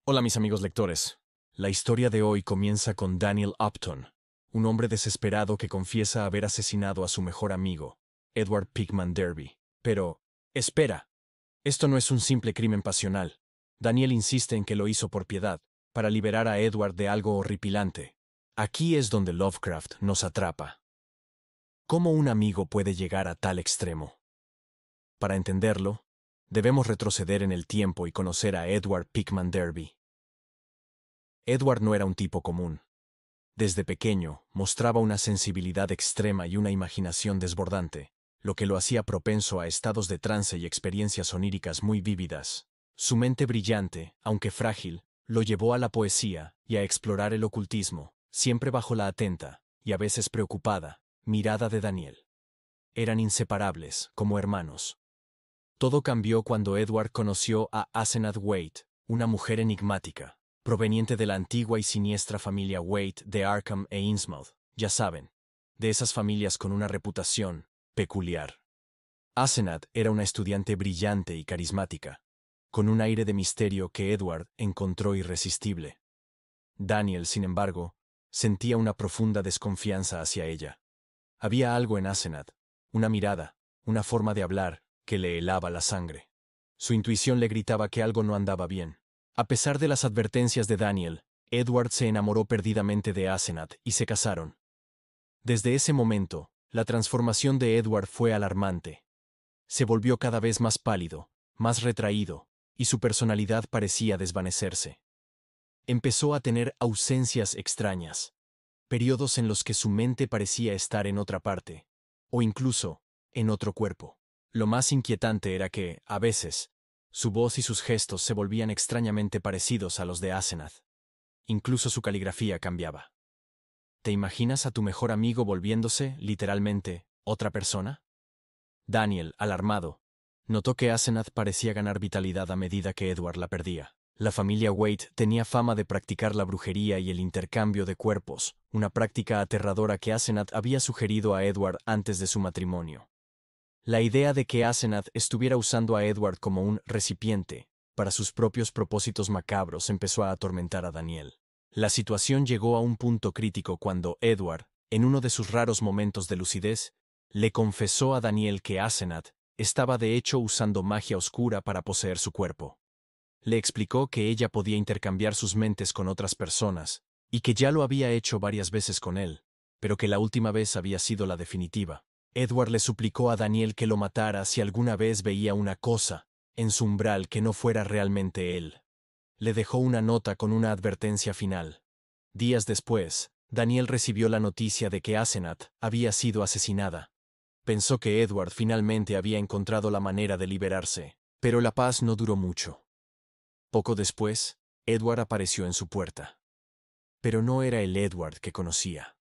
Hola mis amigos lectores. La historia de hoy comienza con Daniel Upton, un hombre desesperado que confiesa haber asesinado a su mejor amigo, Edward Pickman Derby. Pero, espera, esto no es un simple crimen pasional. Daniel insiste en que lo hizo por piedad, para liberar a Edward de algo horripilante. Aquí es donde Lovecraft nos atrapa. ¿Cómo un amigo puede llegar a tal extremo? Para entenderlo, debemos retroceder en el tiempo y conocer a Edward Pickman Derby. Edward no era un tipo común. Desde pequeño, mostraba una sensibilidad extrema y una imaginación desbordante, lo que lo hacía propenso a estados de trance y experiencias oníricas muy vívidas. Su mente brillante, aunque frágil, lo llevó a la poesía y a explorar el ocultismo, siempre bajo la atenta, y a veces preocupada, mirada de Daniel. Eran inseparables, como hermanos. Todo cambió cuando Edward conoció a Asenath Waite, una mujer enigmática, proveniente de la antigua y siniestra familia Waite de Arkham e Innsmouth, ya saben, de esas familias con una reputación peculiar. Asenath era una estudiante brillante y carismática, con un aire de misterio que Edward encontró irresistible. Daniel, sin embargo, sentía una profunda desconfianza hacia ella. Había algo en Asenath, una mirada, una forma de hablar, que le helaba la sangre. Su intuición le gritaba que algo no andaba bien. A pesar de las advertencias de Daniel, Edward se enamoró perdidamente de Asenath y se casaron. Desde ese momento, la transformación de Edward fue alarmante. Se volvió cada vez más pálido, más retraído, y su personalidad parecía desvanecerse. Empezó a tener ausencias extrañas, periodos en los que su mente parecía estar en otra parte, o incluso en otro cuerpo. Lo más inquietante era que, a veces, su voz y sus gestos se volvían extrañamente parecidos a los de Asenath. Incluso su caligrafía cambiaba. ¿Te imaginas a tu mejor amigo volviéndose, literalmente, otra persona? Daniel, alarmado, notó que Asenath parecía ganar vitalidad a medida que Edward la perdía. La familia Waite tenía fama de practicar la brujería y el intercambio de cuerpos, una práctica aterradora que Asenath había sugerido a Edward antes de su matrimonio. La idea de que Asenath estuviera usando a Edward como un recipiente para sus propios propósitos macabros empezó a atormentar a Daniel. La situación llegó a un punto crítico cuando Edward, en uno de sus raros momentos de lucidez, le confesó a Daniel que Asenath estaba de hecho usando magia oscura para poseer su cuerpo. Le explicó que ella podía intercambiar sus mentes con otras personas, y que ya lo había hecho varias veces con él, pero que la última vez había sido la definitiva. Edward le suplicó a Daniel que lo matara si alguna vez veía una cosa en su umbral que no fuera realmente él. Le dejó una nota con una advertencia final. Días después, Daniel recibió la noticia de que Asenath había sido asesinada. Pensó que Edward finalmente había encontrado la manera de liberarse, pero la paz no duró mucho. Poco después, Edward apareció en su puerta. Pero no era el Edward que conocía.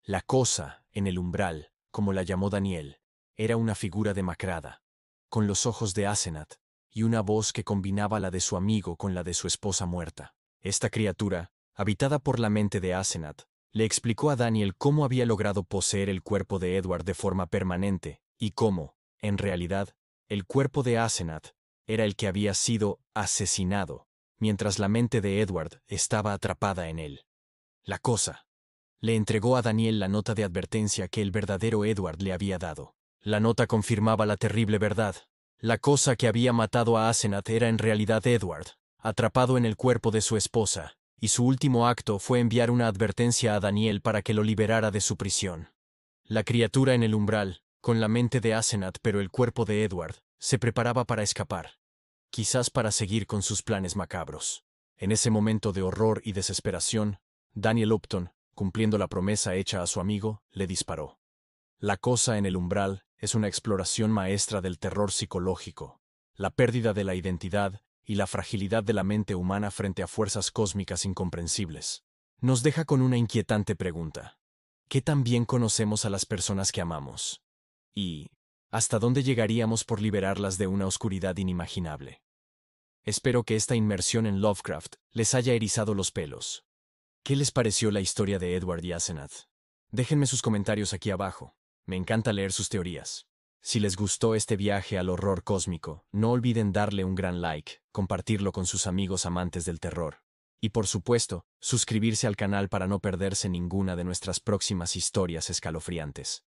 La cosa, en el umbral, como la llamó Daniel, era una figura demacrada, con los ojos de Asenath y una voz que combinaba la de su amigo con la de su esposa muerta. Esta criatura, habitada por la mente de Asenath, le explicó a Daniel cómo había logrado poseer el cuerpo de Edward de forma permanente y cómo, en realidad, el cuerpo de Asenath era el que había sido asesinado, mientras la mente de Edward estaba atrapada en él. La cosa. Le entregó a Daniel la nota de advertencia que el verdadero Edward le había dado. La nota confirmaba la terrible verdad. La cosa que había matado a Asenath era en realidad Edward, atrapado en el cuerpo de su esposa, y su último acto fue enviar una advertencia a Daniel para que lo liberara de su prisión. La criatura en el umbral, con la mente de Asenath pero el cuerpo de Edward, se preparaba para escapar, quizás para seguir con sus planes macabros. En ese momento de horror y desesperación, Daniel Upton, cumpliendo la promesa hecha a su amigo, le disparó. La cosa en el umbral es una exploración maestra del terror psicológico, la pérdida de la identidad y la fragilidad de la mente humana frente a fuerzas cósmicas incomprensibles. Nos deja con una inquietante pregunta. ¿Qué tan bien conocemos a las personas que amamos? ¿Y hasta dónde llegaríamos por liberarlas de una oscuridad inimaginable? Espero que esta inmersión en Lovecraft les haya erizado los pelos. ¿Qué les pareció la historia de Edward y Asenath? Déjenme sus comentarios aquí abajo. Me encanta leer sus teorías. Si les gustó este viaje al horror cósmico, no olviden darle un gran like, compartirlo con sus amigos amantes del terror. Y por supuesto, suscribirse al canal para no perderse ninguna de nuestras próximas historias escalofriantes.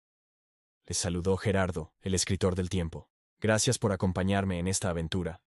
Les saludó Gerardo, el escritor del tiempo. Gracias por acompañarme en esta aventura.